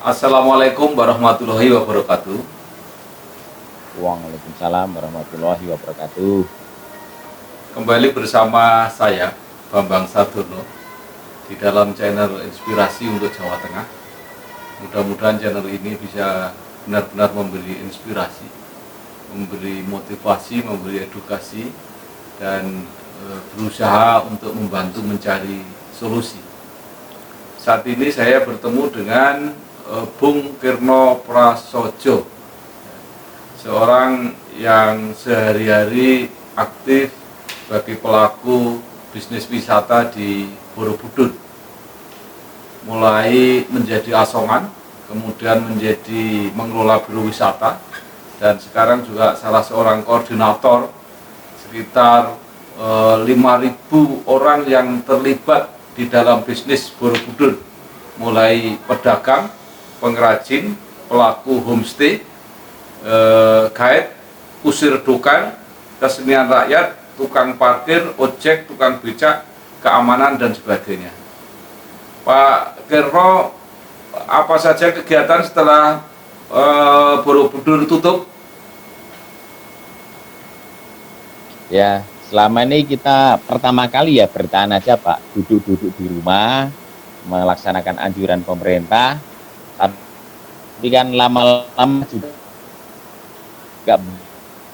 Assalamualaikum warahmatullahi wabarakatuh. Waalaikumsalam warahmatullahi wabarakatuh. Kembali bersama saya, Bambang Sadono, di dalam channel Inspirasi untuk Jawa Tengah. Mudah-mudahan channel ini bisa benar-benar memberi inspirasi, memberi motivasi, memberi edukasi, dan berusaha untuk membantu mencari solusi. Saat ini saya bertemu dengan Bung Kirno Prasojo, seorang yang sehari-hari aktif bagi pelaku bisnis wisata di Borobudur, mulai menjadi asongan, kemudian menjadi mengelola biro wisata, dan sekarang juga salah seorang koordinator sekitar 5.000 orang yang terlibat di dalam bisnis Borobudur, mulai pedagang, pengrajin, pelaku homestay, guide, kusir dokar, kesenian rakyat, tukang parkir, ojek, tukang becak, keamanan, dan sebagainya. Pak Kirno, apa saja kegiatan setelah Borobudur tutup? Ya, selama ini kita pertama kali ya bertahan aja Pak, duduk-duduk di rumah, melaksanakan anjuran pemerintah, tapi kan lama-lama juga nggak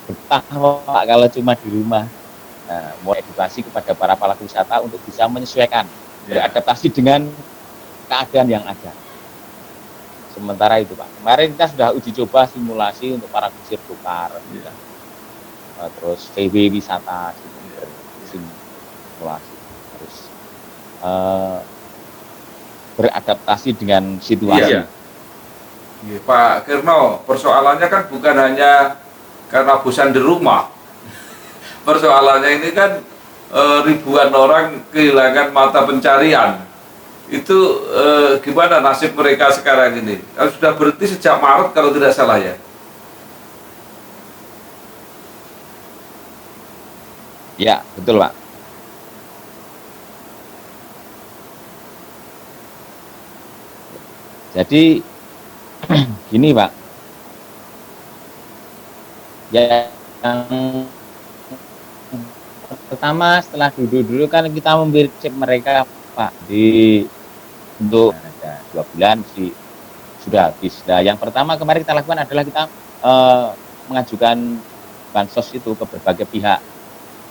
betah Pak kalau cuma di rumah. Nah, mau edukasi kepada para pelaku wisata untuk bisa menyesuaikan, beradaptasi dengan keadaan yang ada. Sementara itu Pak, kemarin kita sudah uji coba simulasi untuk para kusir tukar, terus VW wisata, simulasi, terus beradaptasi dengan situasi. Pak Kirno, persoalannya kan bukan hanya karena bosan di rumah. Persoalannya ini kan ribuan orang kehilangan mata pencarian. Itu gimana nasib mereka sekarang ini? Sudah berhenti sejak Maret kalau tidak salah ya? Ya, betul Pak. Jadi gini Pak, ya yang pertama setelah dulu kan kita memberi cek mereka Pak di untuk ada 2 bulan sudah habis. Nah, yang pertama kemarin kita lakukan adalah kita mengajukan bansos itu ke berbagai pihak.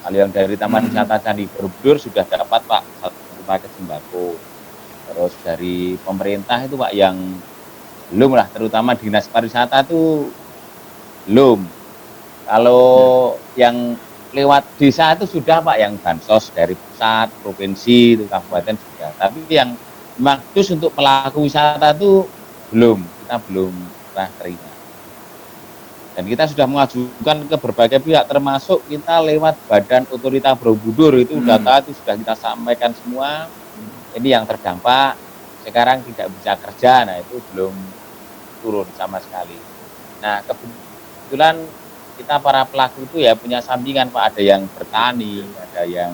Kalau yang dari Taman Wisata Candi Borobudur sudah dapat Pak 1 paket sembako. Terus dari pemerintah itu Pak yang belum lah, terutama dinas pariwisata itu belum. Kalau yang lewat desa itu sudah Pak, yang bansos dari pusat, provinsi, itu kabupaten sudah. Tapi yang memang khusus untuk pelaku wisata itu belum, kita belum pernah terima. Dan kita sudah mengajukan ke berbagai pihak, termasuk kita lewat Badan Otorita Borobudur, itu data itu sudah kita sampaikan semua. Ini yang terdampak sekarang tidak bisa kerja, nah itu belum turun sama sekali. Nah, kebetulan kita para pelaku itu ya punya sampingan Pak, ada yang bertani, ada yang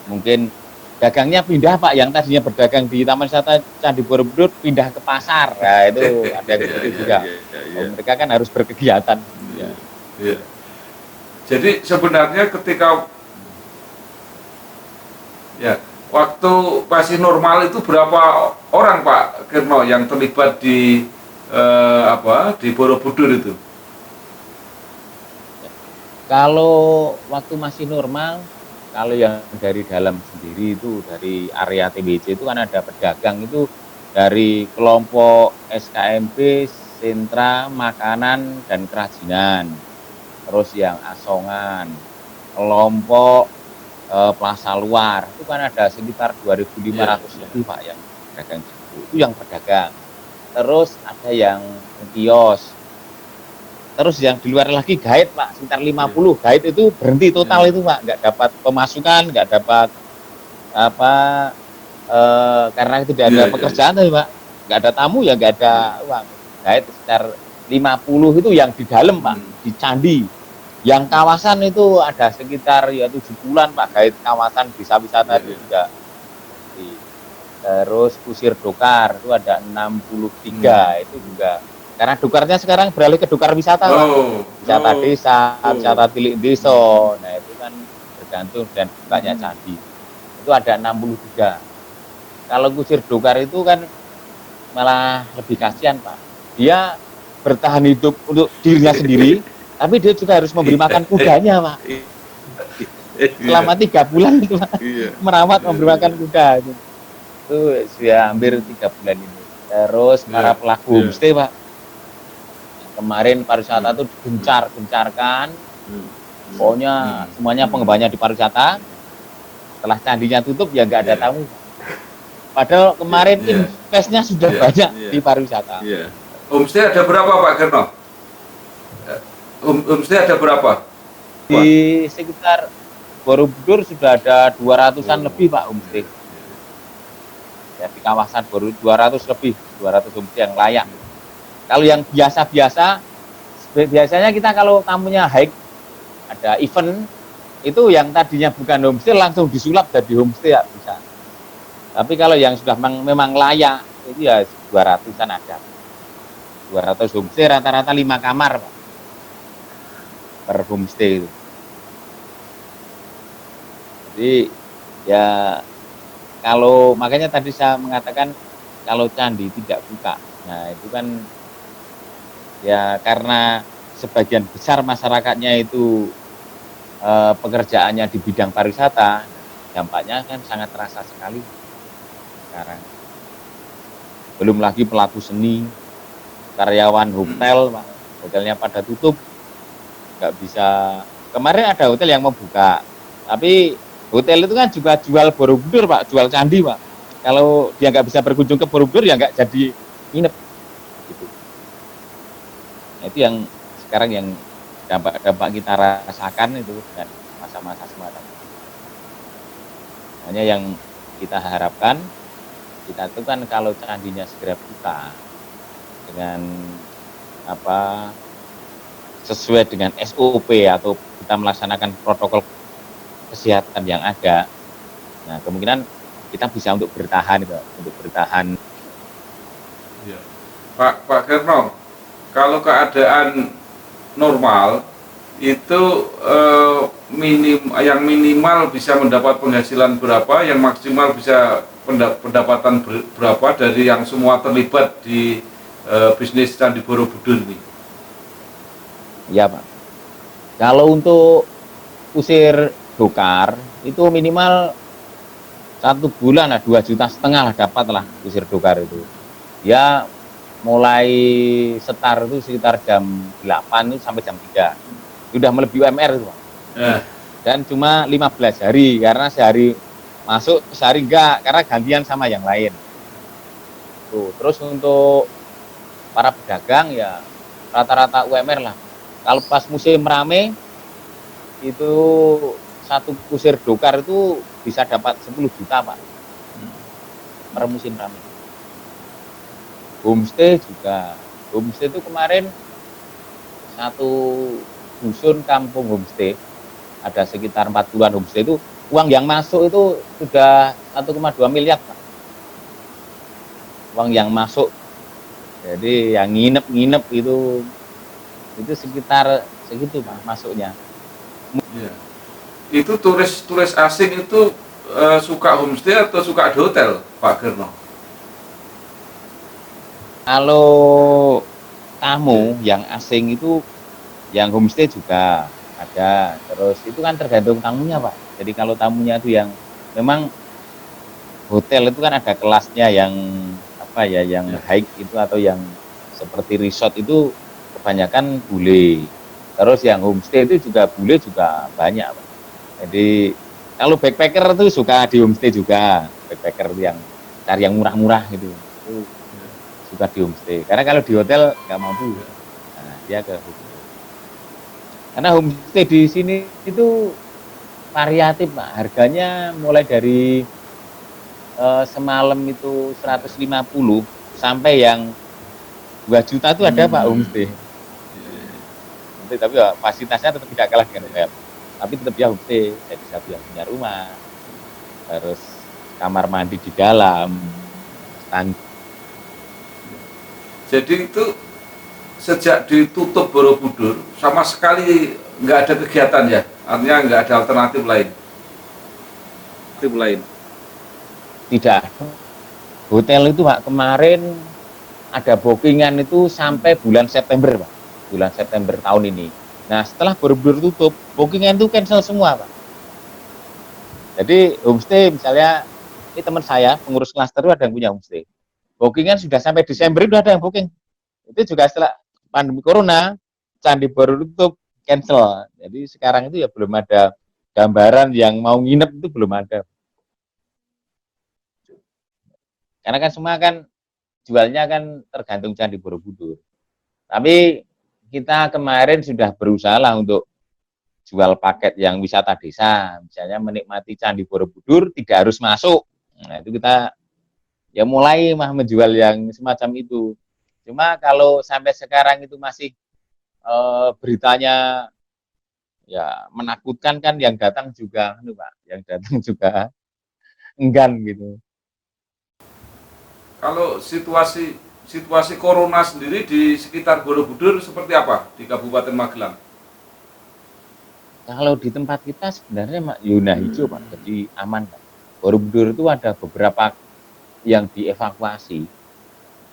mungkin dagangnya pindah Pak, yang tadinya berdagang di Taman Wisata Candi Borobudur pindah ke pasar. Nah, itu ada yang seperti juga. Mereka kan harus berkegiatan. Jadi sebenarnya ketika waktu masih normal itu berapa orang Pak Kirno yang terlibat di di Borobudur itu? Kalau waktu masih normal, kalau yang dari dalam sendiri itu dari area TBC itu kan ada pedagang itu dari kelompok SKMP, sentra makanan dan kerajinan, terus yang asongan, kelompok plaza luar itu kan ada sekitar 2.500 lebih Pak yang pedagang itu yang pedagang. Terus ada yang kios. Terus yang di luar lagi guide Pak, sekitar 50 guide itu berhenti total itu Pak, nggak dapat pemasukan, nggak dapat apa karena itu tidak ada pekerjaan tuh Pak, nggak ada tamu ya nggak ada uang. Guide sekitar 50 itu yang di dalam Pak, di candi. Yang kawasan itu ada sekitar ya 7 bulan Pak, guide kawasan desa wisata itu juga. Terus kusir dokar itu ada 63 itu juga. Karena dokarnya sekarang beralih ke dokar wisata, Pak. Wisata desa, wisata tilik desa. Nah, itu kan tergantung dan bukanya candi. Itu ada 63. Kalau kusir dokar itu kan malah lebih kasihan, Pak. Dia bertahan hidup untuk dirinya sendiri, tapi dia juga harus memberi makan kudanya, Pak. Selama 3 bulan itu, Pak. Merawat, memberi makan kuda. Itu sudah hampir 3 bulan ini. Terus para pelaku homestay, Pak. Kemarin pariwisata itu gencar-gencarkan. Pokoknya semuanya pengembangannya di pariwisata. Setelah candinya tutup ya nggak ada tamu. Padahal kemarin investnya sudah banyak di pariwisata. Homestay ada berapa, Pak Gerno? Homestay ada berapa? Di sekitar Borobudur sudah ada 200-an lebih, Pak, homestay. Ya, di kawasan Borobudur 200 lebih, 200 homestay yang layak. Kalau yang biasa-biasa, biasanya kita kalau tamunya hike, ada event, itu yang tadinya bukan homestay langsung disulap jadi homestay ya bisa. Tapi kalau yang sudah memang layak, itu ya 200-an ada. 200 homestay rata-rata 5 kamar, Pak, per homestay itu. Jadi ya kalau makanya tadi saya mengatakan kalau candi tidak buka, nah itu kan ya karena sebagian besar masyarakatnya itu pekerjaannya di bidang pariwisata, dampaknya kan sangat terasa sekali sekarang. Belum lagi pelaku seni, karyawan hotel, Pak, hotelnya pada tutup, nggak bisa. Kemarin ada hotel yang membuka, tapi hotel itu kan juga jual Borobudur, Pak, jual candi, Pak. Kalau dia nggak bisa berkunjung ke Borobudur ya nggak jadi nginep. Gitu. Nah, itu yang sekarang yang dampak-dampak kita rasakan itu dengan masa-masa semacam. Hanya yang kita harapkan kita itu kan kalau candinya segera buka dengan apa sesuai dengan SOP atau kita melaksanakan protokol kesehatan yang ada, nah kemungkinan kita bisa untuk bertahan itu, untuk bertahan. Ya. Pak Gerno, kalau keadaan normal itu yang minimal bisa mendapat penghasilan berapa, yang maksimal bisa pendapatan berapa dari yang semua terlibat di bisnis Candi Borobudur ini? Ya, Pak. Kalau untuk kusir dokar itu minimal 1 bulan lah 2,5 juta lah dapat lah kusir dokar itu. Ya mulai setar itu sekitar jam 8 itu sampai jam 3. Sudah melebihi UMR itu, Pak. Dan cuma 15 hari karena sehari masuk, sehari enggak karena gantian sama yang lain. Tuh, terus untuk para pedagang ya rata-rata UMR lah. Kalau pas musim rame itu 1 kusir dokar itu bisa dapat 10 juta, Pak. Per musim rame. Homestay juga. Homestay itu kemarin 1 dusun kampung homestay ada sekitar 40-an homestay itu uang yang masuk itu sudah 1,2 miliar, Pak. Uang yang masuk. Jadi yang nginep itu sekitar segitu, Pak, masuknya. Ya. Itu turis asing itu suka homestay atau suka di hotel, Pak Gerno? Kalau tamu yang asing itu yang homestay juga ada. Terus itu kan tergantung tamunya, Pak. Jadi kalau tamunya itu yang memang hotel itu kan ada kelasnya yang apa ya, yang high itu atau yang seperti resort itu kebanyakan bule. Terus yang homestay itu juga bule juga banyak, Pak. Jadi kalau backpacker itu suka di homestay juga. Backpacker yang cari yang murah-murah gitu. Itu suka di homestay. Karena kalau di hotel nggak mampu. Nah, dia ke homestay. Karena homestay di sini itu variatif, Pak. Harganya mulai dari semalam itu 150 sampai yang 2 juta itu ada, Pak, homestay. Tapi ya, fasilitasnya tetap tidak kalah dengan hotel. Tapi tetap ya homestay, saya bisa punya rumah, terus kamar mandi di dalam, stand- Jadi itu sejak ditutup Borobudur sama sekali nggak ada kegiatan ya, artinya nggak ada alternatif lain. Alternatif lain. tidak ada. Hotel itu Pak kemarin ada bookingan itu sampai bulan September Pak, bulan September tahun ini. Nah setelah Borobudur tutup, bookingan itu cancel semua Pak. Jadi homestay misalnya, ini teman saya pengurus klaster itu ada yang punya homestay. Bookingan sudah sampai Desember itu ada yang booking. Itu juga setelah pandemi corona, Candi Borobudur tutup, cancel. Jadi sekarang itu ya belum ada gambaran yang mau nginep itu belum ada. Karena kan semua kan jualnya kan tergantung Candi Borobudur. Tapi kita kemarin sudah berusaha lah untuk jual paket yang wisata desa, misalnya menikmati Candi Borobudur tidak harus masuk. Nah, itu kita ya mulai mah menjual yang semacam itu. Cuma kalau sampai sekarang itu masih beritanya ya menakutkan kan yang datang juga, Pak, yang datang juga enggan gitu. Kalau situasi corona sendiri di sekitar Borobudur seperti apa di Kabupaten Magelang? Kalau di tempat kita sebenarnya zona hijau Pak, jadi aman Pak. Borobudur itu ada beberapa yang dievakuasi,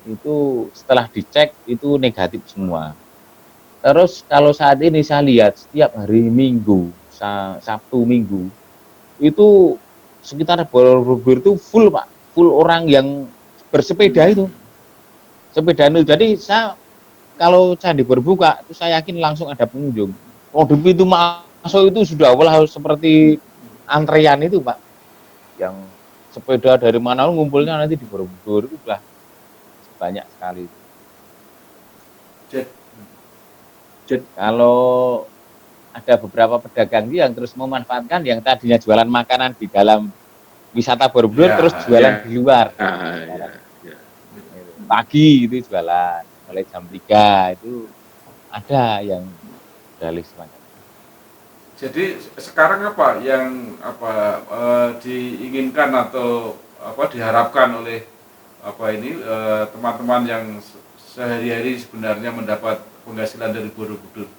itu setelah dicek itu negatif semua. Terus kalau saat ini saya lihat setiap hari Minggu, Sabtu Minggu, itu sekitar Borobudur itu full Pak, full orang yang bersepeda itu. Sepeda itu. Jadi saya kalau Candi berbuka itu saya yakin langsung ada pengunjung. Oh di pintu masuk itu sudah olah seperti antrean itu Pak. Yang sepeda dari mana ngumpulnya nanti di Borobudur itu sudah banyak sekali. Kalau ada beberapa pedagang yang terus memanfaatkan yang tadinya jualan makanan di dalam wisata Borobudur ya, terus jualan ya, di luar. Ya. Pagi itu jualan, mulai jam 3 itu ada yang dalih semacam. Jadi sekarang apa yang diinginkan atau diharapkan oleh teman-teman yang sehari-hari sebenarnya mendapat penghasilan dari Borobudur?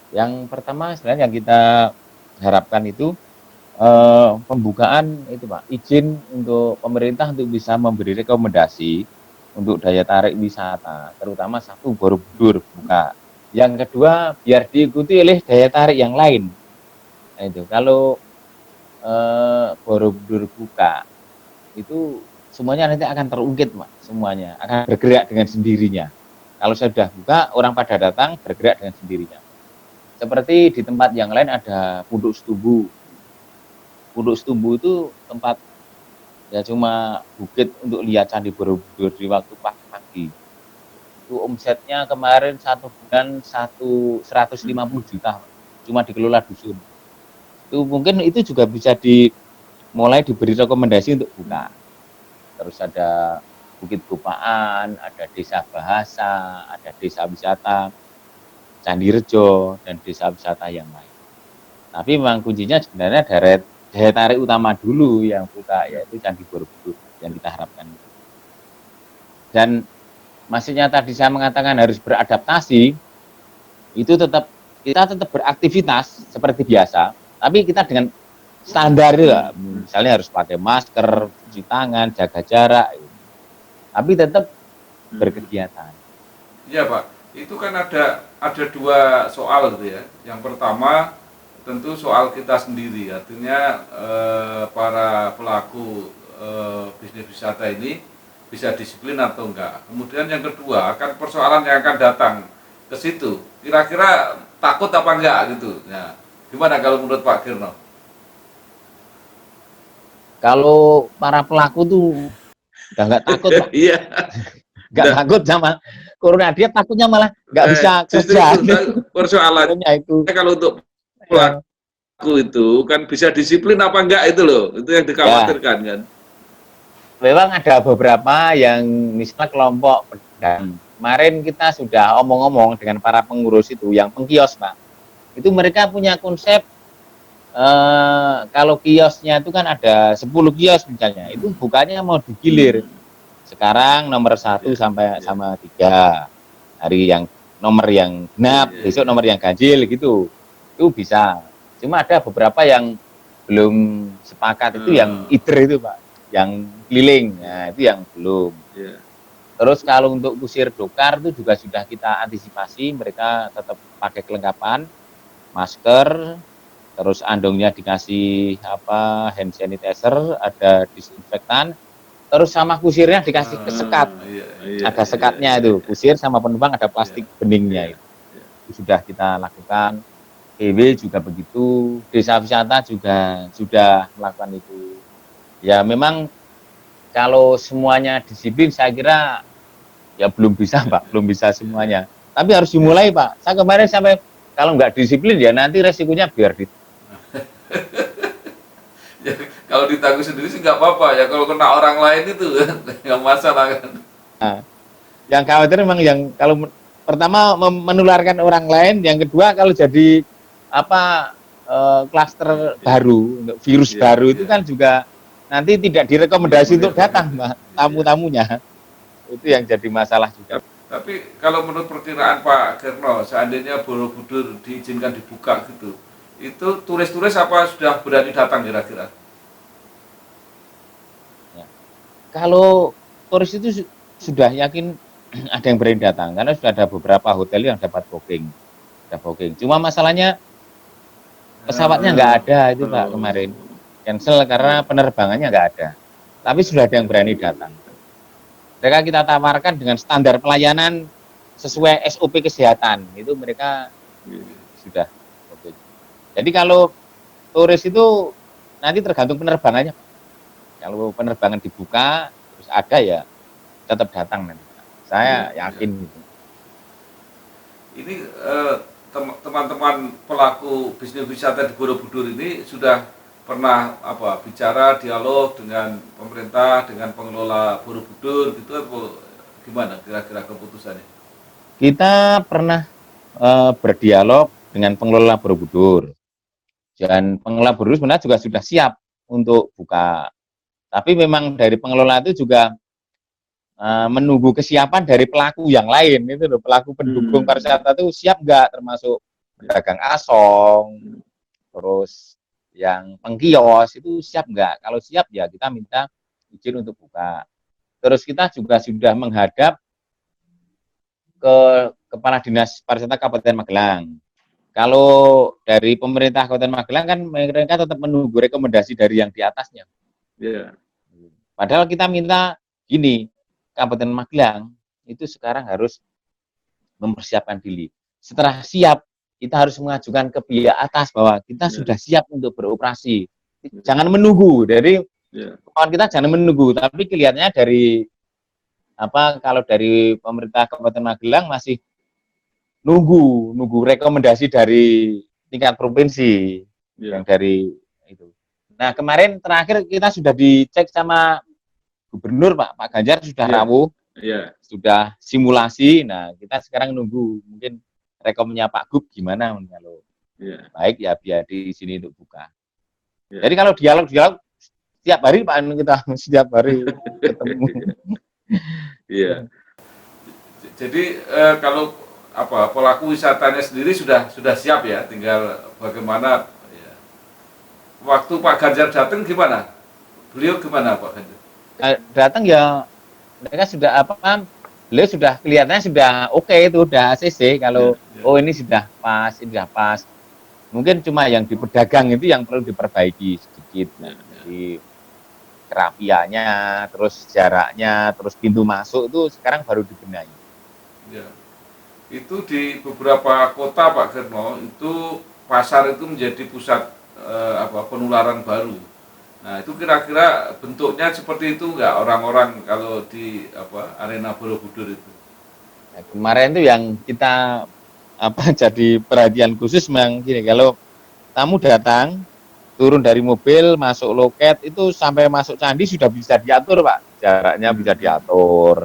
Yang pertama sebenarnya yang kita harapkan itu pembukaan itu Pak, izin untuk pemerintah untuk bisa memberi rekomendasi untuk daya tarik wisata, terutama satu Borobudur buka. Yang kedua biar diikuti oleh daya tarik yang lain. Nah, itu kalau Borobudur buka itu semuanya nanti akan terungkit Pak, semuanya akan bergerak dengan sendirinya. Kalau sudah buka orang pada datang bergerak dengan sendirinya. Seperti di tempat yang lain ada Punduk Setumbu. Punduk Setumbu itu tempat ya cuma bukit untuk lihat Candi Borobudur di waktu pagi. Itu omsetnya kemarin 1 bulan 150 juta, cuma dikelola dusun. Itu mungkin itu juga bisa mulai diberi rekomendasi untuk buka. Terus ada Bukit Bupaan, ada Desa Bahasa, ada Desa Wisata Candi Rejo dan desa wisata yang lain. Tapi memang kuncinya sebenarnya daya tarik utama dulu yang buka, yaitu Candi Borobudur yang kita harapkan. Dan maksudnya tadi saya mengatakan harus beradaptasi, itu kita tetap beraktivitas seperti biasa, tapi kita dengan standar ya, misalnya harus pakai masker, cuci tangan, jaga jarak, tapi tetap berkegiatan. Iya Pak, itu kan ada dua soal gitu ya. Yang pertama tentu soal kita sendiri, artinya para pelaku bisnis wisata ini bisa disiplin atau enggak. Kemudian yang kedua akan persoalan yang akan datang ke situ. Kira-kira takut apa enggak gitu. Nah, gimana kalau menurut Pak Girno? Kalau para pelaku tuh udah nggak takut Pak. Iya. Nggak takut sama corona, dia takutnya malah nggak bisa kerja. Persoalannya itu. Kalau untuk pelaku itu kan bisa disiplin apa enggak itu loh, itu yang dikhawatirkan ya. Kan. Memang ada beberapa yang misalnya kelompok pedagang. Kemarin kita sudah omong-omong dengan para pengurus itu yang pengkios Pak. Itu mereka punya konsep Kalau kiosnya itu kan ada 10 kios misalnya, itu bukannya mau digilir. Sekarang nomor satu Iya, sampai iya, sama 3, hari yang nomor yang genap, iya, besok iya, nomor yang ganjil gitu, itu bisa. Cuma ada beberapa yang belum sepakat, itu yang eh, either itu Pak, yang keliling, iya, nah itu yang belum. iya, Terus kalau untuk kusir dokar itu juga sudah kita antisipasi, mereka tetap pakai kelengkapan, masker, terus andongnya dikasih apa, hand sanitizer, ada disinfektan, terus sama kusirnya dikasih kesekat, iya, iya, ada iya, sekatnya iya, itu, kusir sama penumpang ada iya, plastik beningnya iya, itu sudah kita lakukan. EW juga begitu, desa wisata juga sudah melakukan itu. Ya memang kalau semuanya disiplin saya kira ya belum bisa iya, Pak, belum bisa iya, semuanya. Tapi harus iya. dimulai Pak. Saya kemarin sampai kalau nggak disiplin ya nanti resikonya biar di. Ya, kalau ditanggung sendiri sih nggak apa-apa ya. Kalau kena orang lain itu nggak masalah kan. Nah, yang khawatir memang yang kalau pertama menularkan orang lain, yang kedua kalau jadi apa klaster Iya, baru, untuk virus iya, baru itu iya, kan juga nanti tidak iya, direkomendasi untuk menyebar. datang Mbak, Iya, tamu-tamunya. Itu iya. yang jadi masalah juga. Tapi kalau menurut perkiraan Pak Kerno, seandainya Borobudur diizinkan dibuka gitu, itu turis-turis apa sudah berani datang kira-kira? Ya. Kalau turis itu sudah yakin ada yang berani datang karena sudah ada beberapa hotel yang dapat booking, ada booking. Cuma masalahnya pesawatnya nggak ada itu Pak Oh, kemarin, cancel karena iya, penerbangannya nggak ada. Tapi sudah ada yang iya, berani datang. Mereka kita tawarkan dengan standar pelayanan sesuai SOP kesehatan. Itu mereka iya. sudah oke. Jadi kalau turis itu nanti tergantung penerbangannya. Kalau penerbangan dibuka terus ada ya tetap datang nanti. Iya, Saya iya. yakin gitu. Ini teman-teman pelaku bisnis wisata di Borobudur ini sudah pernah apa bicara dialog dengan pemerintah, dengan pengelola Borobudur gitu atau gimana kira-kira keputusannya? Kita pernah berdialog dengan pengelola Borobudur. Dan pengelola Borobudur sebenarnya juga sudah siap untuk buka. Tapi memang dari pengelola itu juga menunggu kesiapan dari pelaku yang lain itu loh, pelaku pendukung Hmm. pariwisata itu siap nggak, termasuk pedagang asong, terus yang pengkios itu siap nggak? Kalau siap ya kita minta izin untuk buka. Terus kita juga sudah menghadap ke Kepala Dinas Pariwisata Kabupaten Magelang. Kalau dari pemerintah Kabupaten Magelang kan mereka tetap menunggu rekomendasi dari yang di atasnya. Ya, Padahal kita minta gini, Kabupaten Magelang itu sekarang harus mempersiapkan diri. Setelah siap, kita harus mengajukan ke pihak atas bahwa kita ya, sudah siap untuk beroperasi. ya, Jangan menunggu. Dari ya, kawan kita jangan menunggu, tapi kelihatannya dari apa kalau dari pemerintah Kabupaten Magelang masih nunggu rekomendasi dari tingkat provinsi yang ya, dari itu. Nah, kemarin terakhir kita sudah dicek sama Gubernur Pak Ganjar sudah ya, rawuh, ya, sudah simulasi. Nah, kita sekarang nunggu mungkin rekomnya Pak Gub gimana kalau ya, baik ya biar di sini untuk buka. Jadi ya. kalau dialog setiap hari Pak kita setiap hari ketemu. Iya. Jadi kalau apa pelaku wisatanya sendiri sudah siap ya, tinggal bagaimana ya. Waktu Pak Ganjar datang gimana? Beliau gimana Pak Ganjar? Datang ya mereka sudah apa, beliau sudah kelihatannya sudah oke itu udah ACC Ya, kalau ya, oh ini sudah pas, ini sudah pas. Mungkin cuma yang di pedagang itu yang perlu diperbaiki sedikit. ya, Nah, ya, jadi kerapiannya, terus jaraknya, terus pintu masuk itu sekarang baru dibenahi. ya. Itu di beberapa kota Pak Gerno itu pasar itu menjadi pusat apa penularan baru. Nah itu kira-kira bentuknya seperti itu nggak orang-orang kalau di apa arena Borobudur itu? Nah, kemarin itu yang kita apa jadi perhatian khusus memang gini, kalau tamu datang turun dari mobil masuk loket itu sampai masuk candi sudah bisa diatur Pak, jaraknya bisa Hmm, diatur,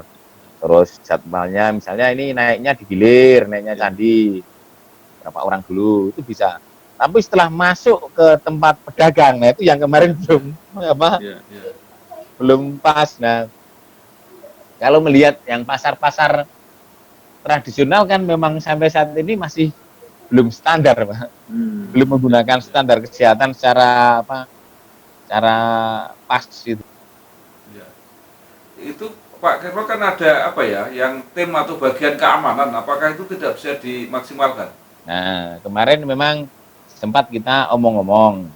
terus jadwalnya misalnya ini naiknya digilir, naiknya ya, candi berapa orang dulu itu bisa. Tapi setelah masuk ke tempat pedagang, nah itu yang kemarin belum pas. Nah, kalau melihat yang pasar-pasar tradisional kan memang sampai saat ini masih belum standar, Pak. Belum menggunakan standar kesehatan secara cara pas gitu. Ya. Itu Pak Kerno kan ada yang tim atau bagian keamanan, apakah itu tidak bisa dimaksimalkan? Nah, kemarin memang sempat kita omong-omong.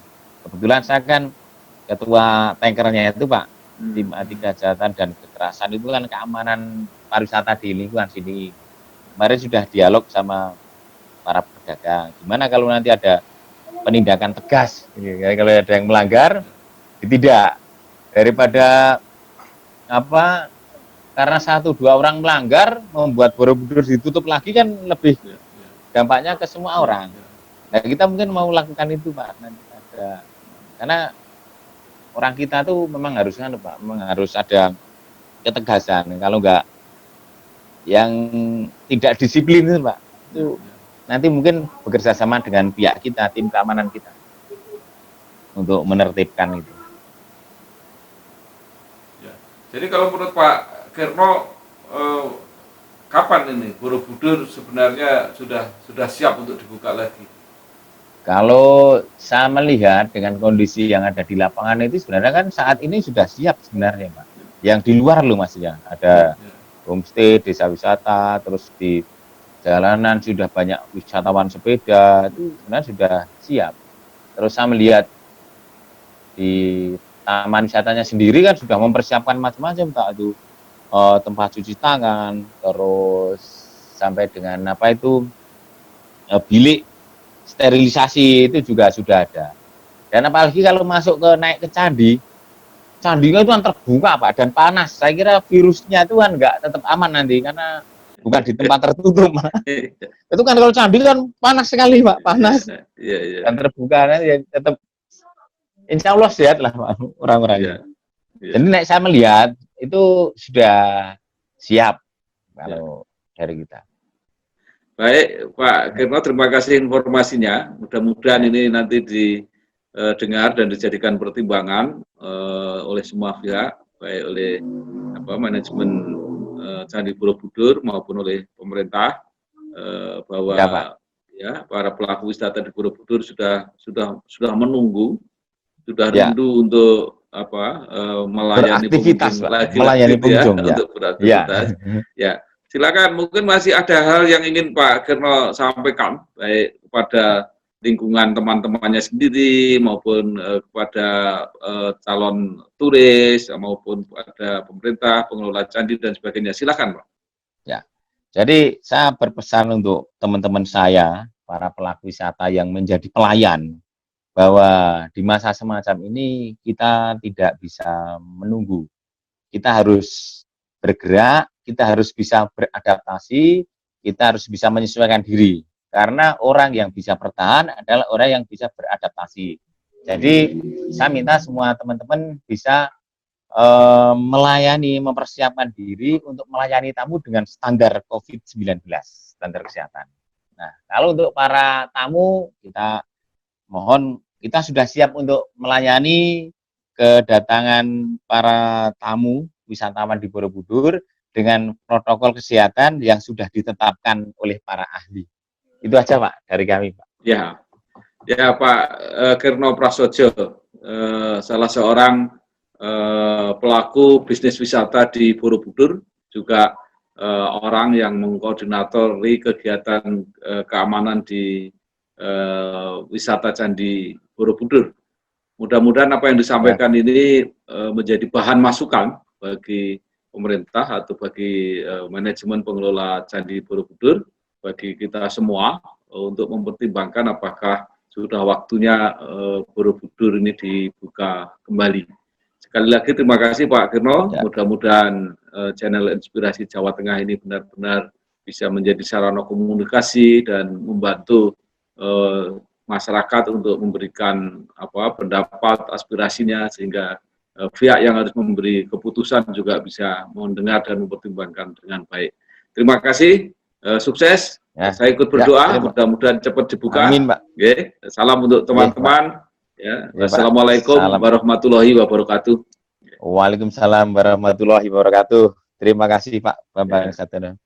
Kebetulan saya kan ketua tankernya itu, Pak, tim anti kejahatan dan kekerasan itu kan keamanan pariwisata di lingkungan sini. Kemarin sudah dialog sama para pedagang. Gimana kalau nanti ada penindakan tegas, kalau ada yang melanggar, tidak, daripada karena 1-2 orang melanggar membuat Borobudur ditutup lagi kan lebih dampaknya ke semua orang. Nah, kita mungkin mau lakukan itu, Pak, nanti ada, karena orang kita tuh memang harus ada ketegasan. Kalau enggak, yang tidak disiplin itu, Pak, itu nanti mungkin bekerja sama dengan pihak kita, tim keamanan kita, untuk menertibkan itu. Ya. Jadi kalau menurut Pak Kerno, kapan ini Borobudur sebenarnya sudah siap untuk dibuka lagi? Kalau saya melihat dengan kondisi yang ada di lapangan itu sebenarnya kan saat ini sudah siap sebenarnya, Pak. Yang di luar loh Mas ya, ada homestay, desa wisata, terus di jalanan sudah banyak wisatawan sepeda, itu sebenarnya sudah siap. Terus saya melihat di taman wisatanya sendiri kan sudah mempersiapkan macam-macam, tak itu tempat cuci tangan, terus sampai dengan bilik sterilisasi itu juga sudah ada. Dan apalagi kalau naik ke candinya itu kan terbuka, Pak, dan panas. Saya kira virusnya itu kan nggak tetap aman nanti karena bukan di tempat tertutup. Itu kan kalau candi kan panas sekali, Pak, panas. Dan terbuka nanti ya tetap insya Allah sehat lah, Pak, orang-orangnya. Jadi saya melihat itu sudah siap kalau dari kita. Baik, Pak Kerno, terima kasih informasinya. Mudah-mudahan ini nanti didengar dan dijadikan pertimbangan oleh semua pihak, baik oleh manajemen Candi Borobudur maupun oleh pemerintah, bahwa para pelaku wisata di Borobudur sudah menunggu, sudah rindu untuk melayani beraktivitas, melayani pengunjung untuk beraktivitas. Ya. Silakan, mungkin masih ada hal yang ingin Pak Kerno sampaikan, baik kepada lingkungan teman-temannya sendiri maupun kepada calon turis maupun kepada pemerintah, pengelola candi dan sebagainya. Silakan, Pak. Ya, jadi saya berpesan untuk teman-teman saya, para pelaku wisata yang menjadi pelayan, bahwa di masa semacam ini kita tidak bisa menunggu. Kita harus bergerak, kita harus bisa beradaptasi, kita harus bisa menyesuaikan diri. Karena orang yang bisa bertahan adalah orang yang bisa beradaptasi. Jadi saya minta semua teman-teman bisa mempersiapkan diri untuk melayani tamu dengan standar COVID-19, standar kesehatan. Nah, kalau untuk para tamu, kita sudah siap untuk melayani kedatangan para tamu wisatawan di Borobudur dengan protokol kesehatan yang sudah ditetapkan oleh para ahli. Itu aja, Pak, dari kami, Pak. Ya, Pak Kerno Prasojo, salah seorang pelaku bisnis wisata di Borobudur, juga orang yang mengkoordinatori kegiatan keamanan di wisata Candi Borobudur. Mudah-mudahan apa yang disampaikan ini menjadi bahan masukan bagi pemerintah atau bagi manajemen pengelola Candi Borobudur, bagi kita semua untuk mempertimbangkan apakah sudah waktunya Borobudur ini dibuka kembali. Sekali lagi terima kasih Pak Kerno. Mudah-mudahan channel Inspirasi Jawa Tengah ini benar-benar bisa menjadi sarana komunikasi dan membantu masyarakat untuk memberikan pendapat, aspirasinya, sehingga pihak yang harus memberi keputusan juga bisa mendengar dan mempertimbangkan dengan baik. Terima kasih, sukses, Ya. Saya ikut Ya, berdoa, terima. mudah-mudahan cepat dibuka. Amin, Pak. Oke, salam untuk teman-teman. Ya, Ya, Pak. wassalamualaikum Salam. warahmatullahi wabarakatuh. Waalaikumsalam warahmatullahi wabarakatuh. Terima kasih Pak Bambang Ya. Satyono.